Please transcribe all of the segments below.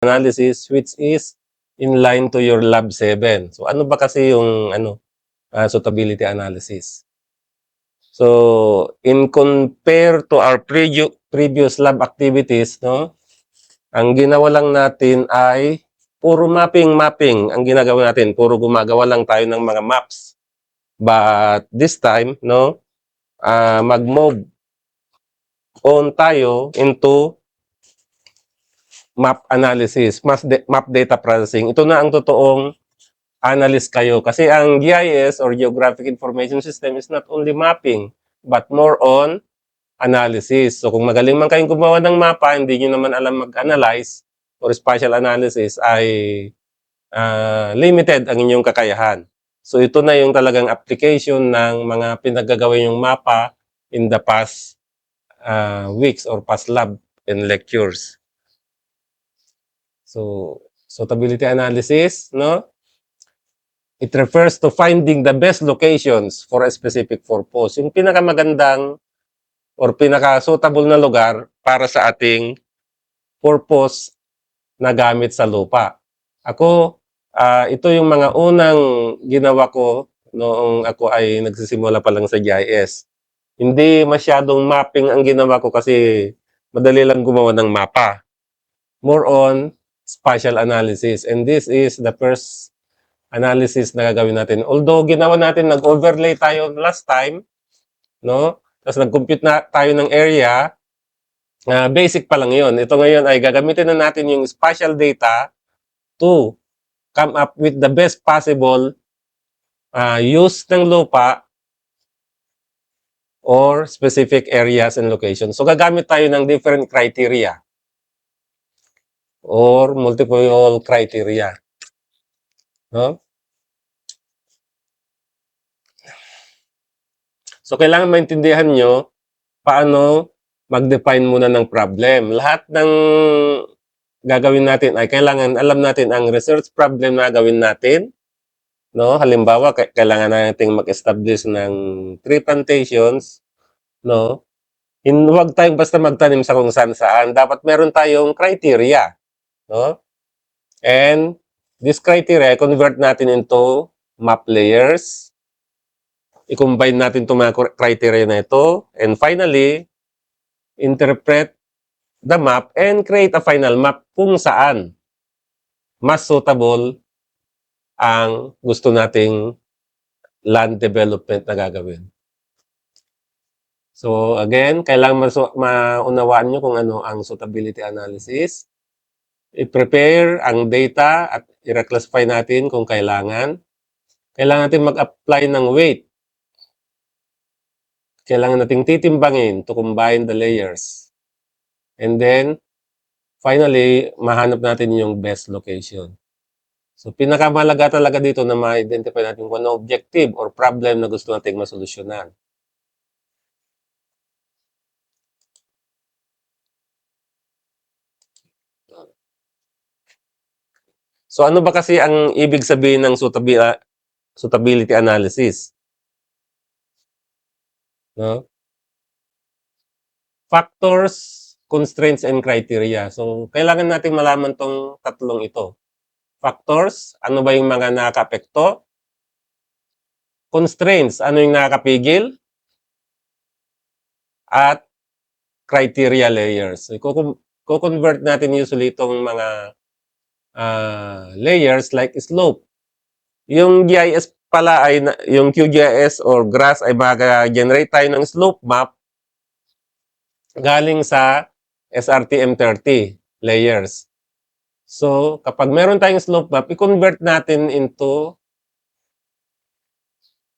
analysis which is in line to your lab 7. So ano ba kasi yung suitability analysis? So in compare to our previous lab activities, no? Ang ginawa lang natin ay puro mapping ang ginagawa natin, puro gumagawa lang tayo ng mga maps. But this time, no, mag-move on tayo into map analysis, map data processing. Ito na ang totoong analyst kayo. Kasi ang GIS or Geographic Information System is not only mapping, but more on analysis. So kung magaling man kayong gumawa ng mapa, hindi nyo naman alam mag-analyze or spatial analysis, ay limited ang inyong kakayahan. So ito na yung talagang application ng mga pinaggagawa yung mapa in the past weeks or past lab and lectures. So, suitability analysis, no? It refers to finding the best locations for a specific purpose. Yung pinakamagandang or pinaka-suitable na lugar para sa ating purpose na gamit sa lupa. Ako, ito yung mga unang ginawa ko noong ako ay nagsisimula pa lang sa GIS. Hindi masyadong mapping ang ginawa ko kasi madali lang gumawa ng mapa. More on spatial analysis. And this is the first analysis na gagawin natin. Although ginawa natin, nag-overlay tayo last time, no? Tapos nag-compute na tayo ng area, basic pa lang yun. Ito ngayon ay gagamitin na natin yung spatial data to come up with the best possible use ng lupa or specific areas and locations. So gagamit tayo ng different criteria or multiple criteria. No? So kailangan maintindihan nyo paano mag-define muna ng problem. Lahat ng gagawin natin ay kailangan alam natin ang research problem na gawin natin. No? Halimbawa, kailangan natin mag-establish ng tree plantations. No? Huwag tayong basta magtanim sa kung saan. Dapat meron tayong criteria. No? And this criteria, convert natin into map layers. I-combine natin itong mga criteria na ito. And finally, interpret the map and create a final map kung saan mas suitable ang gusto nating land development na gagawin. So again, kailangan maunawaan nyo kung ano ang suitability analysis. I-prepare ang data at i-reclassify natin kung kailangan. Kailangan natin mag-apply ng weight. Kailangan nating titimbangin to combine the layers. And then, finally, mahanap natin yung best location. So, pinakamahalaga talaga dito na ma-identify natin kung ano objective or problem na gusto nating masolusyonan. So, ano ba kasi ang ibig sabihin ng suitability analysis? No? Factors, constraints, and criteria. So, kailangan natin malaman tong tatlong ito. Factors, ano ba yung mga nakaka-apekto? Constraints, ano yung nakakapigil? At criteria layers. So, i-convert natin usually itong mga layers like slope. Yung GIS pala ay, yung QGIS or GRASS ay mag-generate tayo ng slope map galing sa SRTM30 layers. So, kapag meron tayong slope map, i-convert natin into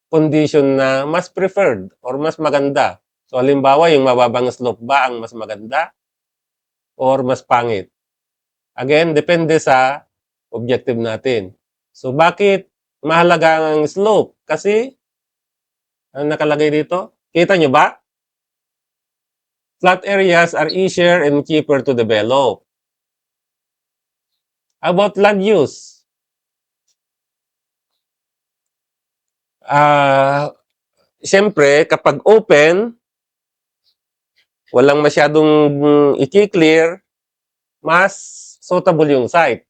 condition na mas preferred or mas maganda. So, halimbawa, yung mababang slope ba ang mas maganda or mas pangit? Again, depende sa objective natin. So, bakit mahalaga ang slope? Kasi, ano nakalagay dito? Kita nyo ba? Flat areas are easier and cheaper to develop. About land use. Siyempre, kapag open, walang masyadong i-clear, mas suitable yung site.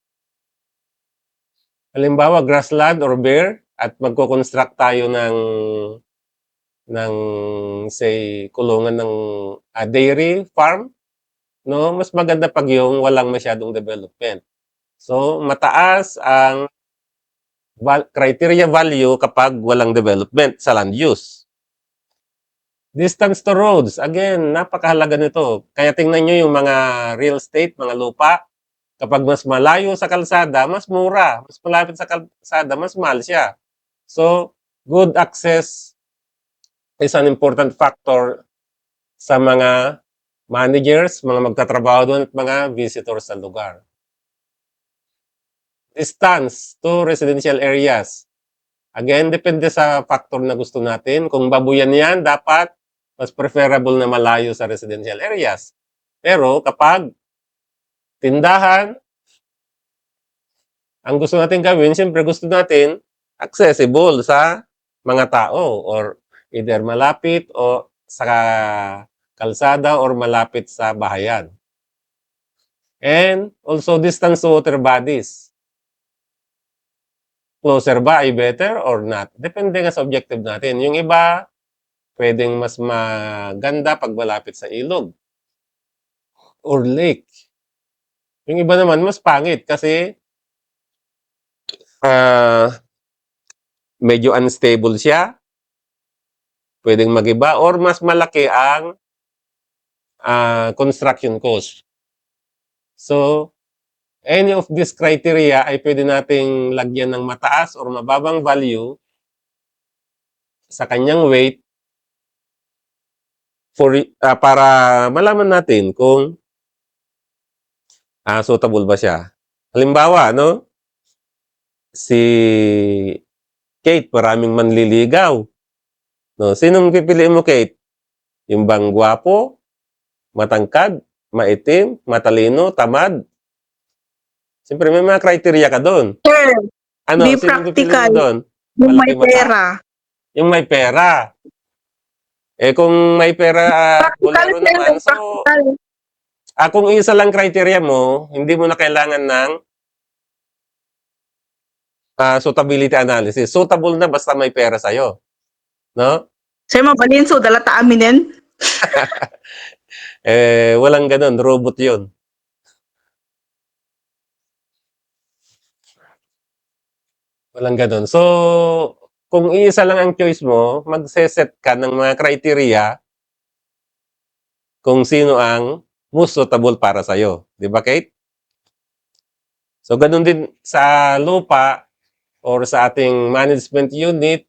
Halimbawa, grassland or bare at magko-construct tayo ng say kulungan ng dairy farm, no? Mas maganda pag yung walang masyadong development. So, mataas ang criteria value kapag walang development sa land use. Distance to roads, again, napakahalaga nito. Kaya tingnan nyo yung mga real estate, mga lupa, kapag mas malayo sa kalsada, mas mura. Mas malapit sa kalsada, mas mahal siya. So, good access is an important factor sa mga managers, mga magtatrabaho doon at mga visitors sa lugar. Distance to residential areas. Again, depende sa factor na gusto natin. Kung babuyan yan, dapat mas preferable na malayo sa residential areas. Pero kapag tindahan, ang gusto natin gawin, siyempre gusto natin accessible sa mga tao or either malapit o sa kalsada or malapit sa bahayan. And also distance to water bodies. Closer ba ay better or not? Depende nga sa objective natin. Yung iba, pwedeng mas maganda pag malapit sa ilog or lake. Yung iba naman, mas pangit kasi medyo unstable siya. Pwedeng mag-iba or mas malaki ang construction cost. So, any of these criteria ay pwede nating lagyan ng mataas or mababang value sa kanyang weight para malaman natin kung suitable ba siya. Halimbawa, no? Si Kate, maraming manliligaw. No, sinong pipiliin mo, Kate? Yung bang gwapo, matangkad, maitim, matalino, tamad? Siyempre, may mga criteria ka doon. Sir, Ano, di sinong pipiliin mo practical. doon? Yung may Malaki mata? pera. Yung may pera. Kung may pera at Practical, bolero sir. naman, so Practical. kung isa lang criteria mo, hindi mo na kailangan ng suitability analysis. Suitable na basta may pera sa'yo. No? Sir, mabalin. So, dala ta aminin. Walang ganun. Robot yun. Walang ganun. So, kung isa lang ang choice mo, magseset ka ng mga criteria kung sino ang most suitable para sa'yo. Di ba, Kate? So, ganun din sa lupa or sa ating management unit,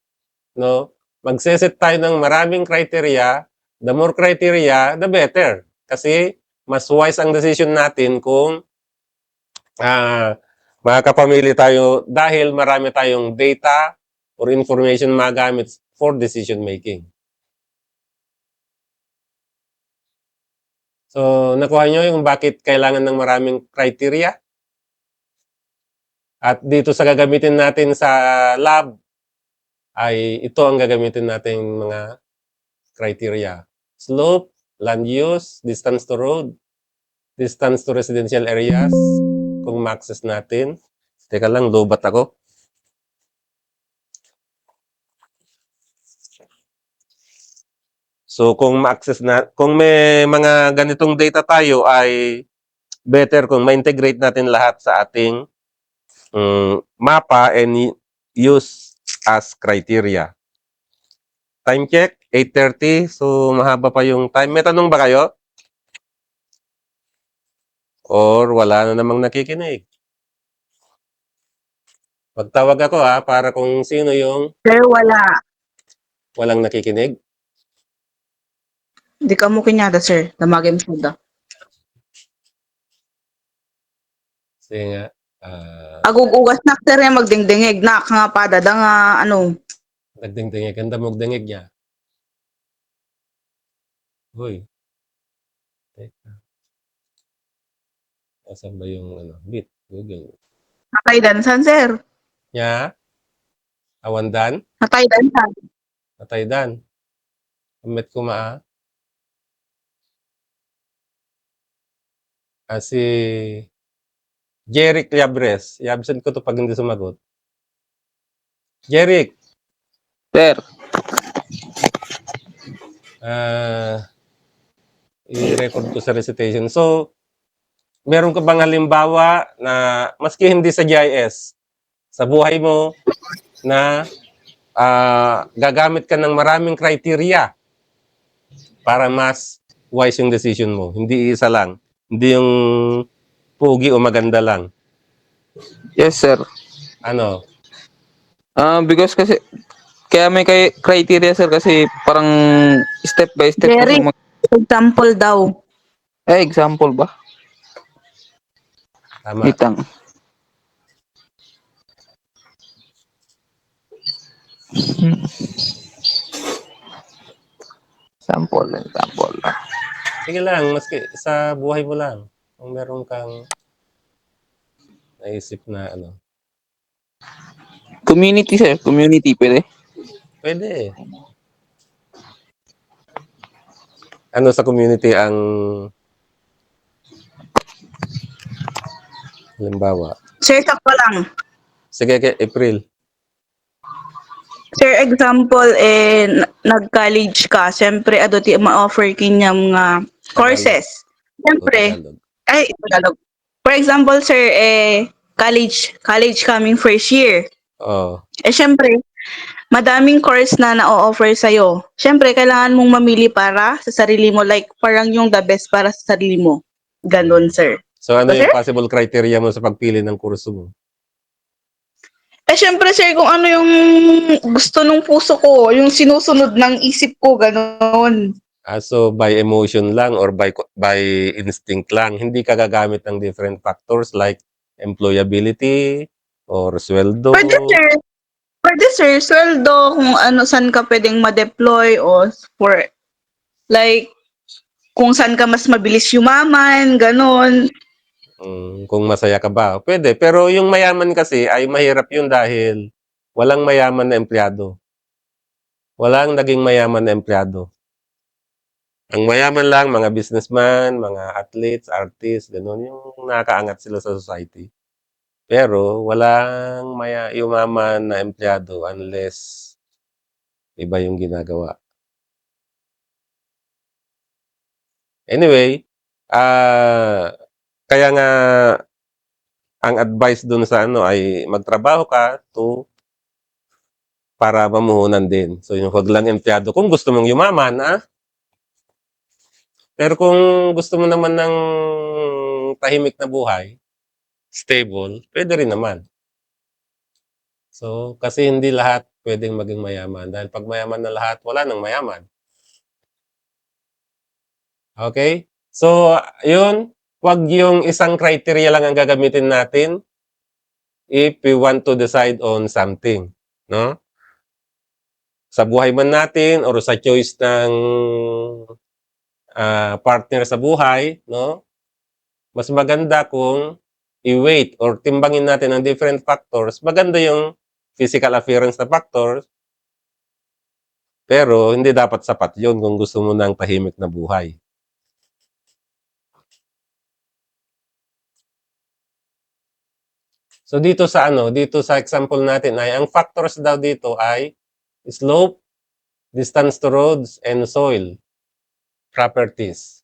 no? Magseset tayo ng maraming criteria. The more criteria, the better. Kasi mas wise ang decision natin kung makakapamili tayo dahil marami tayong data or information magamit for decision making. So, nakuha nyo yung bakit kailangan ng maraming criteria? At dito sa gagamitin natin sa lab, ay ito ang gagamitin natin mga criteria. Slope, land use, distance to road, distance to residential areas, kung ma-access natin. Teka lang, lobat ako. So kung ma-access kung may mga ganitong data tayo ay better kung ma-integrate natin lahat sa ating mapa and use as criteria. Time check, 8:30. So mahaba pa yung time. May tanong ba kayo? Or wala na namang nakikinig? Magtawag ako para kung sino yung Sir, wala. walang nakikinig. Di ka mo kinyada, sir. Damagin mo da. Sige nga. Agugugas na, sir, yung magdingdingig na. Nga pa, dada nga, ano. Nagdingdingig. Ang damog-dingig niya. Uy. Teka. Asan ba yung bit? Google. Natay dansan, sir. Nya? Awandan? Natay dansan. Nataydan. Amit ko si Jeric Liabres. I-absent ko to pag hindi sumagot. Jeric, Sir, i-record ko sa recitation. So, meron ka bang halimbawa na maski hindi sa GIS, sa buhay mo na gagamit ka ng maraming criteria para mas wise yung decision mo. Hindi isa lang. Hindi yung pogi o maganda lang. yes sir. Ano? Because kasi, kaya may criteria sir kasi parang step by step kasi Jerry, example daw. example ba? Tama. Itang. Example. Sige lang, maski sa buhay mo lang. Kung meron kang naisip na ano. Community sir, community pwede. Pwede. Ano sa community ang halimbawa? Sir, sakto lang. Sige, April. Sir, example, nag-college ka. Siyempre, ti ma-offer kinyang mga courses. Siyempre, Tagalog. Tagalog. For example, sir, college coming first year. Oh. Siyempre, madaming course na na-offer sa'yo. Siyempre, kailangan mong mamili para sa sarili mo. Like, parang yung the best para sa sarili mo. Ganon, sir. So, ano So, yung sir? possible criteria mo sa pagpili ng kurso mo? Siyempre, sir, kung ano yung gusto ng puso ko, yung sinusunod ng isip ko, ganon. So, by emotion lang or by instinct lang. Hindi ka gagamit ng different factors like employability or sweldo. Pwede, sir. Pwede, sir. Sweldo, kung ano, saan ka pwedeng ma-deploy o for, like, kung saan ka mas mabilis yumaman, ganon. Kung masaya ka ba? Pwede. Pero yung mayaman kasi ay mahirap yun dahil walang mayaman na empleyado. Walang naging mayaman na empleyado. Ang mayaman lang, mga businessman, mga athletes, artists, gano'n, yung nakakaangat sila sa society. Pero walang yumaman na empleyado unless iba yung ginagawa. Anyway, kaya nga ang advice dun sa ano ay magtrabaho ka para mamuhunan din. So yung wag lang empleyado kung gusto mong yumaman, Pero kung gusto mo naman ng tahimik na buhay, stable, pwede rin naman. So, kasi hindi lahat pwedeng maging mayaman. Dahil pag mayaman na lahat, wala nang mayaman. Okay? So, yun. Wag yung isang criteria lang ang gagamitin natin if we want to decide on something. No? Sa buhay man natin or sa choice ng partner sa buhay, no? Mas maganda kung i-weight or timbangin natin ang different factors. Maganda yung physical appearance na factors, pero hindi dapat sapat yun kung gusto mo ng tahimik na buhay. So dito sa example natin ay ang factors daw dito ay slope, distance to roads, and soil properties.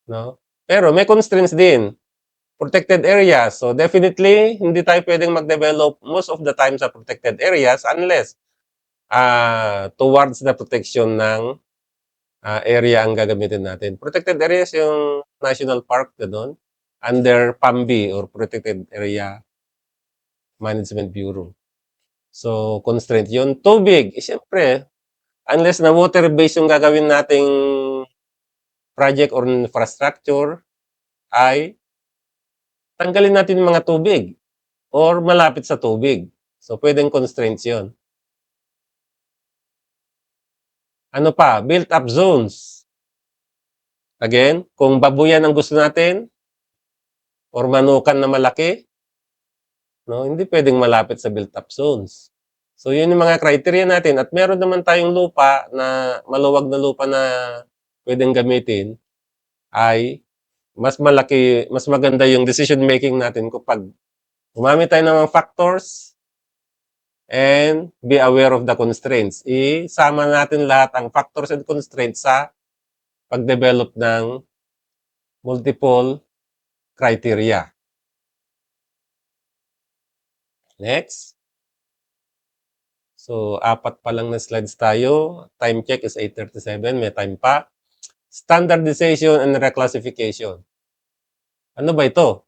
No? Pero may constraints din. Protected areas. So definitely, hindi tayo pwedeng mag-develop most of the time sa protected areas unless towards the protection ng area ang gagamitin natin. Protected areas yung National Park, gano'n, under PAMB or Protected Area Management Bureau. So, constraint yun. Tubig, siyempre, unless na water-based yung gagawin nating project or infrastructure, ay tanggalin natin yung mga tubig or malapit sa tubig. So, pwedeng constraints yun. Ano pa? Built-up zones. Again, kung babuyan ang gusto natin or manukan na malaki, no, hindi pwedeng malapit sa built-up zones. So, yun yung mga criteria natin. At meron naman tayong lupa na maluwag na lupa na pwedeng gamitin ay mas maganda yung decision making natin kapag gumamit tayo ng mga factors and be aware of the constraints. Isama natin lahat ang factors and constraints sa pag-develop ng multiple criteria. Next. So, 4 pa lang na slides tayo. Time check is 8:37. May time pa. Standardization and reclassification. Ano ba ito?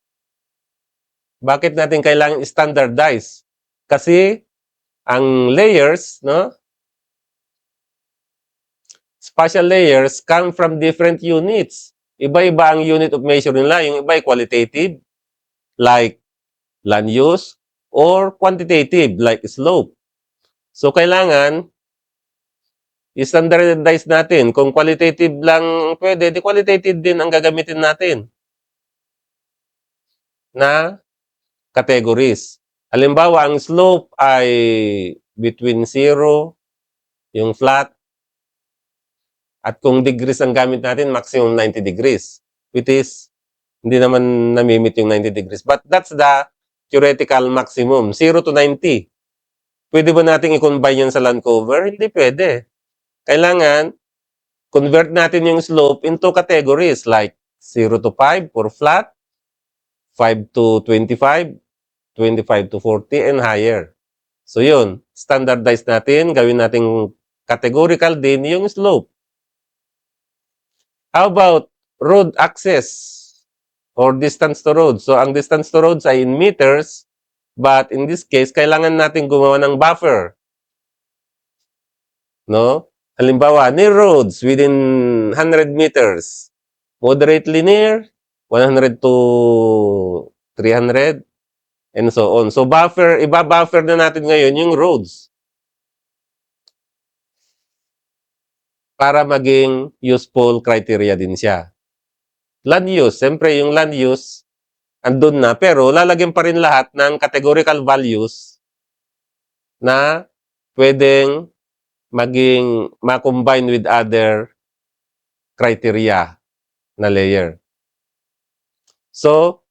Bakit natin kailangan standardize? Kasi ang layers, no? Spatial layers come from different units. Iba-iba ang unit of measure nila. Yung iba ay qualitative, like land use, or quantitative, like slope. So, kailangan i-standardize natin. Kung qualitative lang pwede, di qualitative din ang gagamitin natin na categories. Halimbawa, ang slope ay between 0, yung flat, at kung degrees ang gamit natin, maximum 90 degrees, which is hindi naman namimit yung 90 degrees. But that's the theoretical maximum, 0 to 90. Pwede ba natin i-combine yan sa land cover? Hindi pwede. Kailangan, convert natin yung slope into categories like 0 to 5 for flat, 5 to 25, 25 to 40, and higher. So yun, standardize natin, gawin nating categorical din yung slope. How about road access or distance to road? So ang distance to roads ay in meters, but in this case, kailangan natin gumawa ng buffer. No? Halimbawa, near roads within 100 meters. Moderately near, 100 to 300, and so on. So buffer, iba-buffer na natin ngayon yung roads para maging useful criteria din siya. Land use, siyempre yung land use, andun na, pero lalagyan pa rin lahat ng categorical values na pwedeng maging ma-combine with other criteria na layer. So,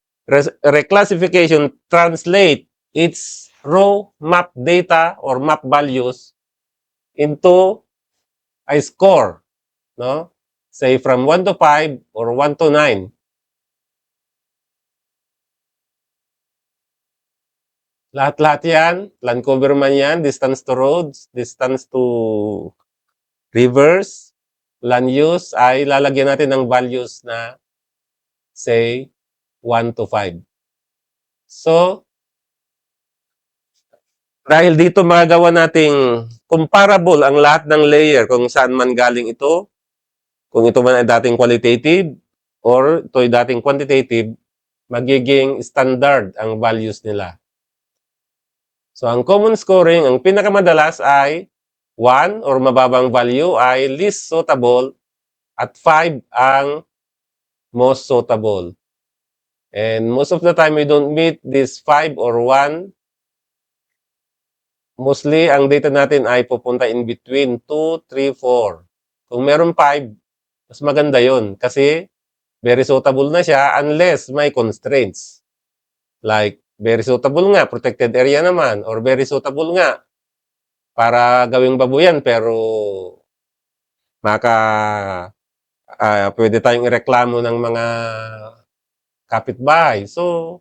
reclassification translate its raw map data or map values into a score, no? Say from 1 to 5 or 1 to 9. Lahat-lahat yan, land cover man yan, distance to roads, distance to rivers, land use, ay lalagyan natin ng values na say 1 to 5. So, dahil dito magagawa nating comparable ang lahat ng layer kung saan man galing ito, kung ito man ay dating qualitative or ito ay dating quantitative, magiging standard ang values nila. So, ang common scoring, ang pinakamadalas ay 1 or mababang value ay least suitable at 5 ang most suitable. And most of the time, we don't meet this 5 or 1. Mostly, ang data natin ay pupunta in between 2, 3, 4. Kung meron 5, mas maganda yon kasi very suitable na siya unless may constraints. Like, very suitable nga, protected area naman, or very suitable nga para gawing babuyan pero pwede tayong ireklamo ng mga kapitbahay. So,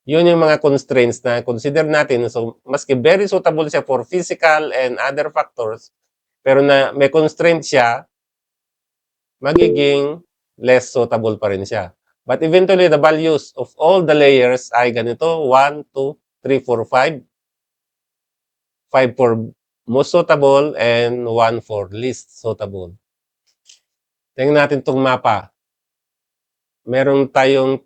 yun yung mga constraints na consider natin. So, maski very suitable siya for physical and other factors, pero na may constraint siya, magiging less suitable pa rin siya. But eventually, the values of all the layers ay ganito, 1, 2, 3, 4, 5. 5 for most suitable and 1 for least suitable. Tingnan natin itong mapa. Meron tayong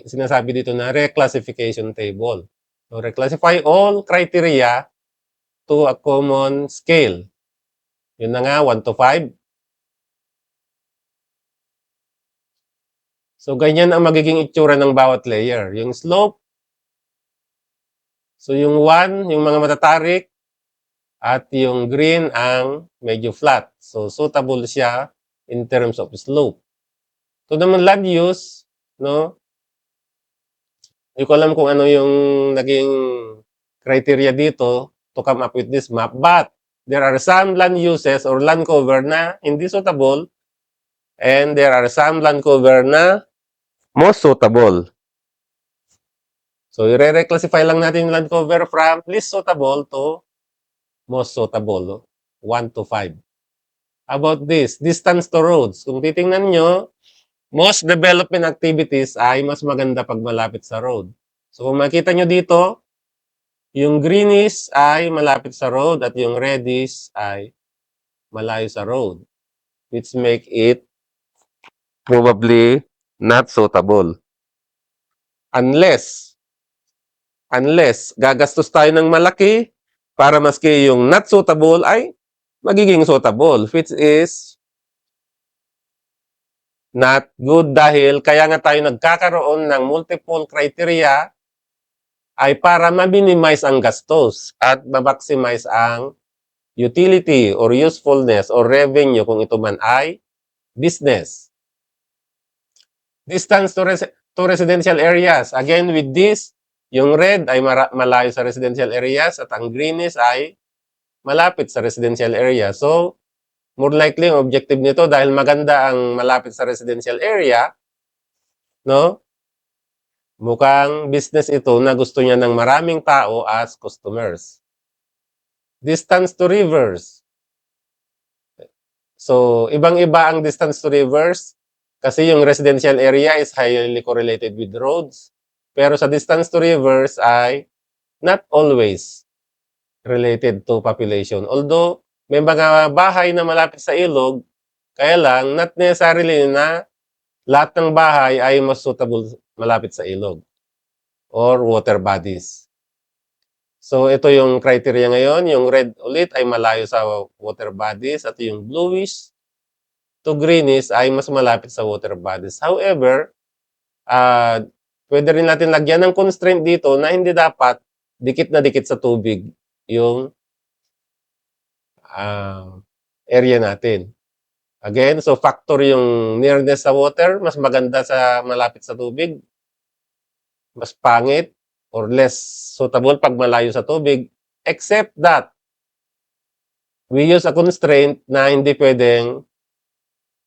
sinasabi dito na reclassification table. So, reclassify all criteria to a common scale. Yun na nga, 1 to 5. So, ganyan ang magiging itsura ng bawat layer. Yung slope, so yung 1, yung mga matatarik, at yung green ang medyo flat. So, suitable siya in terms of slope. So, naman land use, no? Hindi ko alam kung ano yung naging criteria dito to come up with this map, but there are some land uses or land cover na hindi suitable and there are some land cover na most suitable. So, i-reclassify lang natin yung land cover from least suitable to most suitable, 1 to 5. About this, distance to roads. Kung titingnan nyo, most development activities ay mas maganda pag malapit sa road. So, kung makita nyo dito, yung greenish ay malapit sa road at yung reddish ay malayo sa road, which make it probably not suitable. Unless gagastos tayo ng malaki para maski yung not suitable ay magiging suitable, which is not good dahil kaya nga tayo nagkakaroon ng multiple criteria ay para ma-minimize ang gastos at ma-maximize ang utility or usefulness or revenue kung ito man ay business. Distance to residential areas. Again, with this, yung red ay malayo sa residential areas at ang greenish ay malapit sa residential area. So, more likely, ang objective nito dahil maganda ang malapit sa residential area, no? Mukhang business ito na gusto niya ng maraming tao as customers. Distance to rivers. So, ibang-iba ang distance to rivers kasi yung residential area is highly correlated with roads. Pero sa distance to rivers ay not always related to population. Although, may mga bahay na malapit sa ilog, kaya lang, not necessarily na lahat ng bahay ay mas suitable malapit sa ilog or water bodies. So, ito yung criteria ngayon. Yung red ulit ay malayo sa water bodies at yung bluish to greenish ay mas malapit sa water bodies. However, pwede rin natin lagyan ng constraint dito na hindi dapat dikit na dikit sa tubig yung area natin. Again, so factor yung nearness sa water, mas maganda sa malapit sa tubig, mas pangit or less suitable pag malayo sa tubig, except that we use a constraint na hindi pwedeng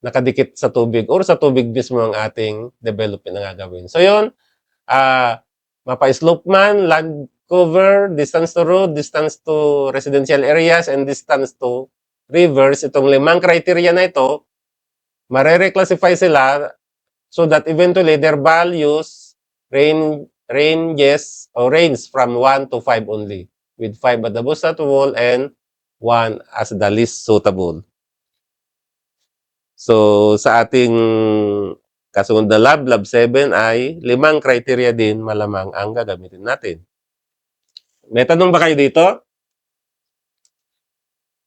nakadikit sa tubig or sa tubig mismo ang ating development na gagawin. So yun, mapa-slope man, land cover, distance to road, distance to residential areas, and distance to rivers, itong 5 criteria na ito, mare-reclassify sila so that eventually their values ranges from 1 to 5 only, with 5 at the most suitable and 1 as the least suitable. So, sa ating kasunod na lab 7 ay 5 criteria din malamang ang gagamitin natin. May tanong ba kayo dito?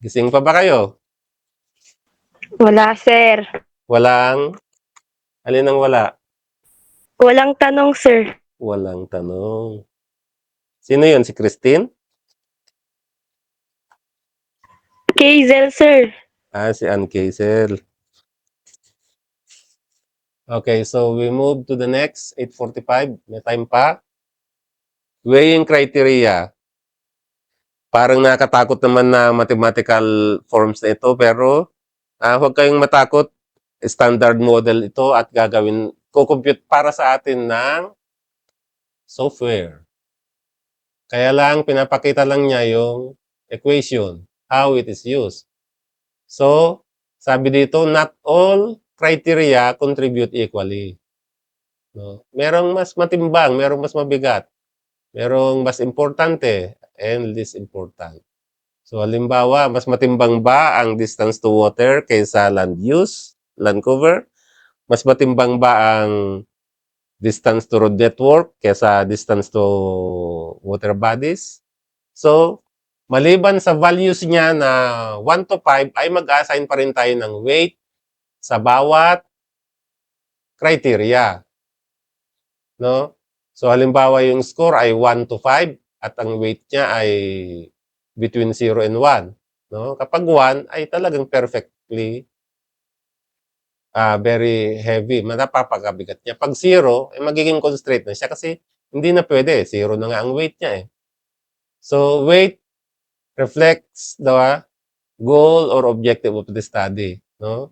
Gising pa ba kayo? Wala, sir. Walang? Alin ang wala? Walang tanong, sir. Walang tanong. Sino yun? Si Christine? Kazel, sir. Si Ann Kaisel. Okay, so we move to the next, 8:45. May time pa. Weighing criteria. Parang nakakatakot naman na mathematical forms na ito, pero huwag kayong matakot. Standard model ito at kukompute para sa atin ng software. Kaya lang, pinapakita lang niya yung equation, how it is used. So, sabi dito, not all criteria contribute equally. No? Merong mas matimbang, merong mas mabigat, merong mas importante, and less important. So, halimbawa, mas matimbang ba ang distance to water kaysa land use, land cover? Mas matimbang ba ang distance to road network kaysa distance to water bodies? So, maliban sa values niya na 1 to 5, ay mag-assign pa rin tayo ng weight sa bawat criteria. No? So, halimbawa yung score ay 1 to 5 at ang weight niya ay between 0 and 1. No? Kapag 1 ay talagang perfectly very heavy, napapakabigat niya. Pag 0, magiging constraint na siya kasi hindi na pwede. 0 na nga ang weight niya eh. So, weight reflects the goal or objective of the study. No?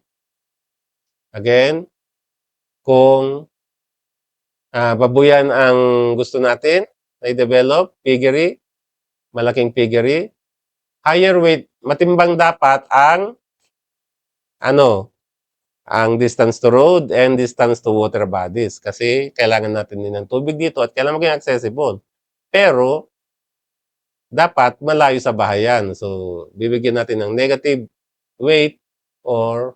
Again, kung babuyan ang gusto natin na i-develop, piggery, malaking piggery, higher weight, matimbang dapat ang ang distance to road and distance to water bodies kasi kailangan natin din ng tubig dito at kailangan maging accessible. Pero, dapat malayo sa bahayan. So, bibigyan natin ng negative weight or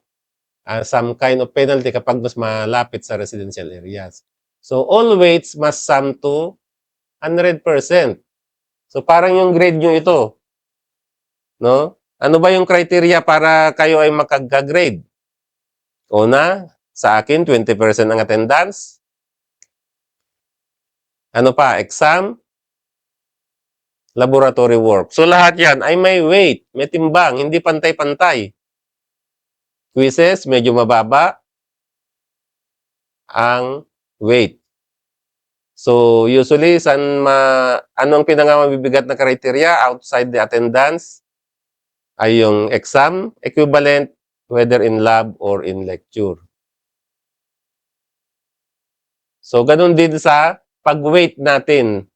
some kind of penalty kapag mas malapit sa residential areas. So, all weights must sum to 100%. So, parang yung grade nyo ito. No? Ano ba yung criteria para kayo ay makag-grade? Una, sa akin, 20% ang attendance. Ano pa? Exam. Laboratory work. So, lahat yan ay may weight, may timbang, hindi pantay-pantay. Quizzes, medyo mababa ang weight. So, usually, anong pinangamabibigat na criteria outside the attendance ay yung exam, equivalent, whether in lab or in lecture. So, ganun din sa pag-weight natin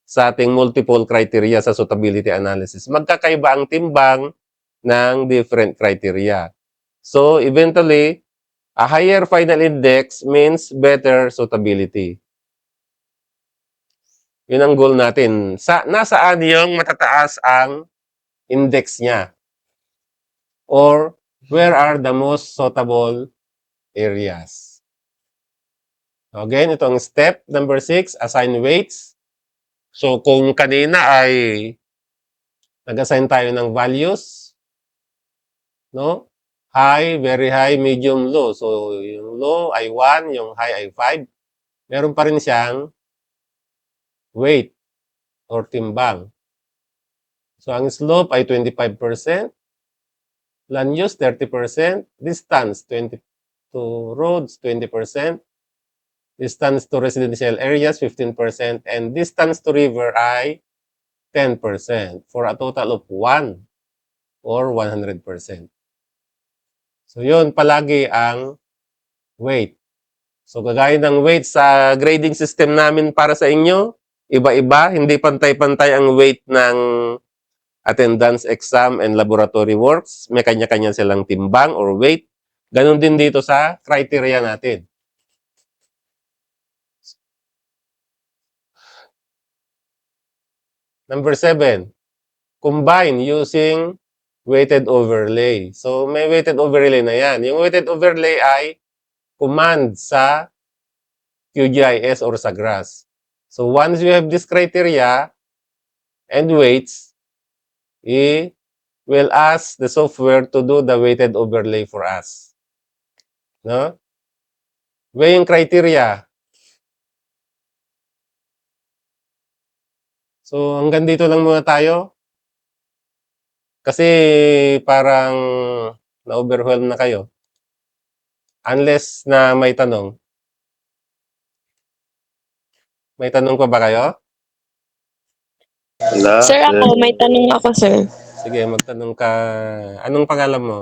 sa ating multiple criteria sa suitability analysis. Magkakaiba ang timbang ng different criteria. So, eventually, a higher final index means better suitability. Yun ang goal natin. Nasaan yung matataas ang index niya? Or, where are the most suitable areas? Again, ito ang step number 6, assign weights. So, kung kanina ay nag-assign tayo ng values, no? High, very high, medium, low. So, yung low ay 1, yung high ay 5. Meron pa rin siyang weight or timbang. So, ang slope ay 25%, land use 30%, distance to roads 20%, distance to residential areas 15%, and distance to river ay 10% for a total of 1 or 100%. So, yun palagi ang weight. So, kagaya ng weight sa grading system namin para sa inyo, iba-iba, hindi pantay-pantay ang weight ng attendance, exam, and laboratory works. May kanya-kanya silang timbang or weight. Ganon din dito sa criteria natin. Number 7, combine using weighted overlay. So, may weighted overlay na yan. Yung weighted overlay ay command sa QGIS or sa GRAS. So, once you have this criteria and weights, it will ask the software to do the weighted overlay for us. No? Weighing criteria. So, hanggang dito lang muna tayo. Kasi parang na-overwhelm na kayo. Unless na may tanong. May tanong pa ba kayo? Sir, ako, may tanong ako, sir. Sige, magtanong ka. Anong pangalan mo?